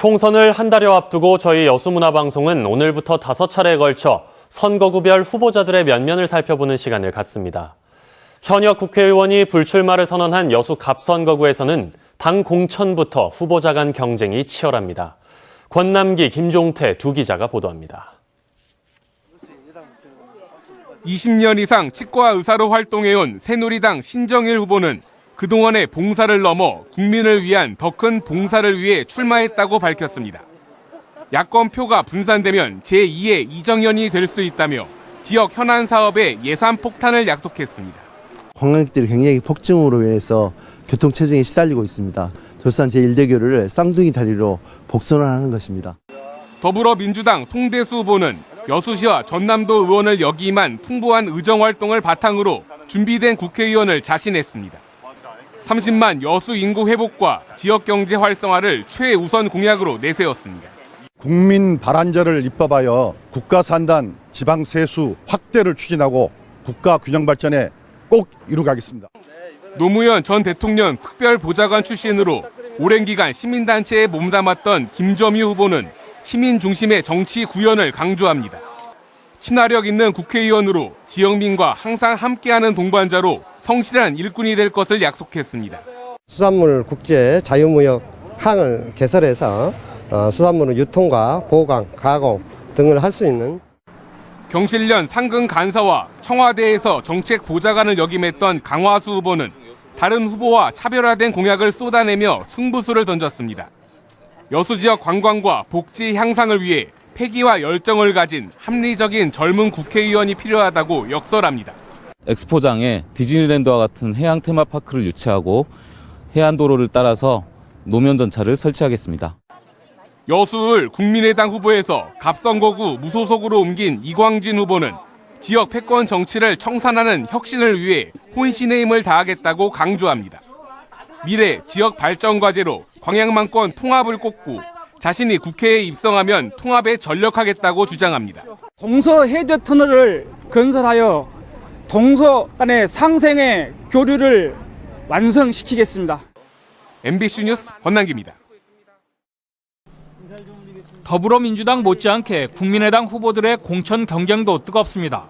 총선을 한 달여 앞두고 저희 여수문화방송은 오늘부터 5차례에 걸쳐 선거구별 후보자들의 면면을 살펴보는 시간을 갖습니다. 현역 국회의원이 불출마를 선언한 여수 갑선거구에서는 당 공천부터 후보자 간 경쟁이 치열합니다. 권남기, 김종태 두 기자가 보도합니다. 20년 이상 치과 의사로 활동해온 새누리당 신정일 후보는 그동안의 봉사를 넘어 국민을 위한 더 큰 봉사를 위해 출마했다고 밝혔습니다. 야권표가 분산되면 제2의 이정현이 될 수 있다며 지역 현안 사업에 예산 폭탄을 약속했습니다. 관광객들이 굉장히 폭증으로 인해서 교통체증에 시달리고 있습니다. 돌산 제1대교를 쌍둥이 다리로 복선화하는 것입니다. 더불어민주당 송대수 후보는 여수시와 전남도 의원을 역임한 풍부한 의정활동을 바탕으로 준비된 국회의원을 자신했습니다. 30만 여수 인구 회복과 지역 경제 활성화를 최우선 공약으로 내세웠습니다. 국민 발안절을 입법하여 국가 산단 지방 세수 확대를 추진하고 국가 균형 발전에 꼭 이루가겠습니다. 노무현 전 대통령 특별보좌관 출신으로 오랜 기간 시민단체에 몸담았던 김점희 후보는 시민 중심의 정치 구현을 강조합니다. 친화력 있는 국회의원으로 지역민과 항상 함께하는 동반자로 성실한 일꾼이 될 것을 약속했습니다. 수산물 국제 자유무역 항을 개설해서 수산물의 유통과 보관, 가공 등을 할 수 있는 경실련 상근 간사와 청와대에서 정책 보좌관을 역임했던 강화수 후보는 다른 후보와 차별화된 공약을 쏟아내며 승부수를 던졌습니다. 여수 지역 관광과 복지 향상을 위해 패기와 열정을 가진 합리적인 젊은 국회의원이 필요하다고 역설합니다. 엑스포장에 디즈니랜드와 같은 해양 테마파크를 유치하고 해안도로를 따라서 노면전차를 설치하겠습니다. 여수을 국민의당 후보에서 갑선거구 무소속으로 옮긴 이광진 후보는 지역 패권 정치를 청산하는 혁신을 위해 혼신의 힘을 다하겠다고 강조합니다. 미래 지역 발전 과제로 광양만권 통합을 꼽고 자신이 국회에 입성하면 통합에 전력하겠다고 주장합니다. 동서 해저 터널을 건설하여 동서 간의 상생의 교류를 완성시키겠습니다. MBC 뉴스 권남기입니다. 더불어민주당 못지않게 국민의당 후보들의 공천 경쟁도 뜨겁습니다.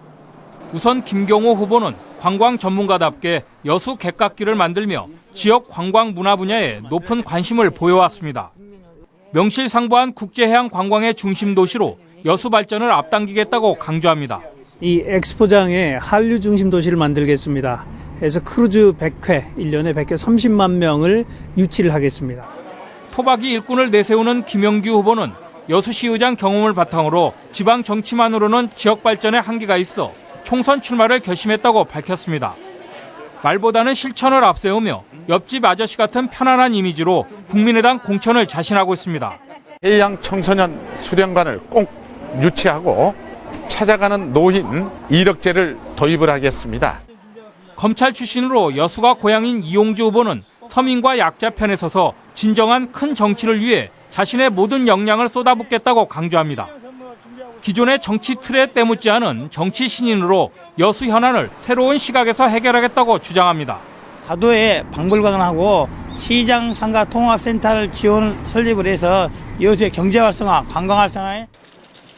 우선 김경호 후보는 관광 전문가답게 여수 객각길을 만들며 지역 관광 문화 분야에 높은 관심을 보여왔습니다. 명실상부한 국제해양 관광의 중심 도시로 여수 발전을 앞당기겠다고 강조합니다. 이 엑스포장에 한류 중심 도시를 만들겠습니다. 그래서 크루즈 100회, 1년에 100회 30만 명을 유치를 하겠습니다. 토박이 일꾼을 내세우는 김영규 후보는 여수시의장 경험을 바탕으로 지방 정치만으로는 지역 발전에 한계가 있어 총선 출마를 결심했다고 밝혔습니다. 말보다는 실천을 앞세우며 옆집 아저씨 같은 편안한 이미지로 국민의당 공천을 자신하고 있습니다. 해양 청소년 수련관을 꼭 유치하고 찾아가는 노인 이력제를 도입을 하겠습니다. 검찰 출신으로 여수가 고향인 이용주 후보는 서민과 약자 편에 서서 진정한 큰 정치를 위해 자신의 모든 역량을 쏟아붓겠다고 강조합니다. 기존의 정치 틀에 때묻지 않은 정치 신인으로 여수 현안을 새로운 시각에서 해결하겠다고 주장합니다. 다도에 박물관하고 시장 상가 통합센터를 설립을 해서 여수의 경제 활성화, 관광 활성화에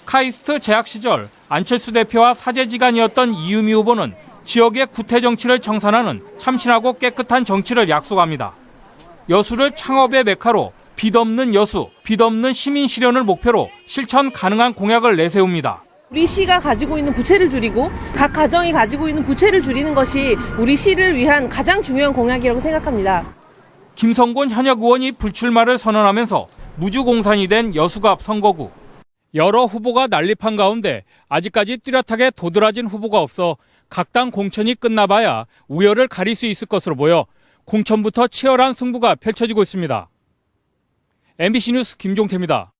카이스트 재학 시절 안철수 대표와 사제지간이었던 이유미 후보는 지역의 구태 정치를 청산하는 참신하고 깨끗한 정치를 약속합니다. 여수를 창업의 메카로 빚 없는 여수, 빚 없는 시민 실현을 목표로 실천 가능한 공약을 내세웁니다. 우리 시가 가지고 있는 부채를 줄이고 각 가정이 가지고 있는 부채를 줄이는 것이 우리 시를 위한 가장 중요한 공약이라고 생각합니다. 김성곤 현역 의원이 불출마를 선언하면서 무주공산이 된 여수갑 선거구. 여러 후보가 난립한 가운데 아직까지 뚜렷하게 도드라진 후보가 없어 각 당 공천이 끝나봐야 우열을 가릴 수 있을 것으로 보여 공천부터 치열한 승부가 펼쳐지고 있습니다. MBC 뉴스 김종태입니다.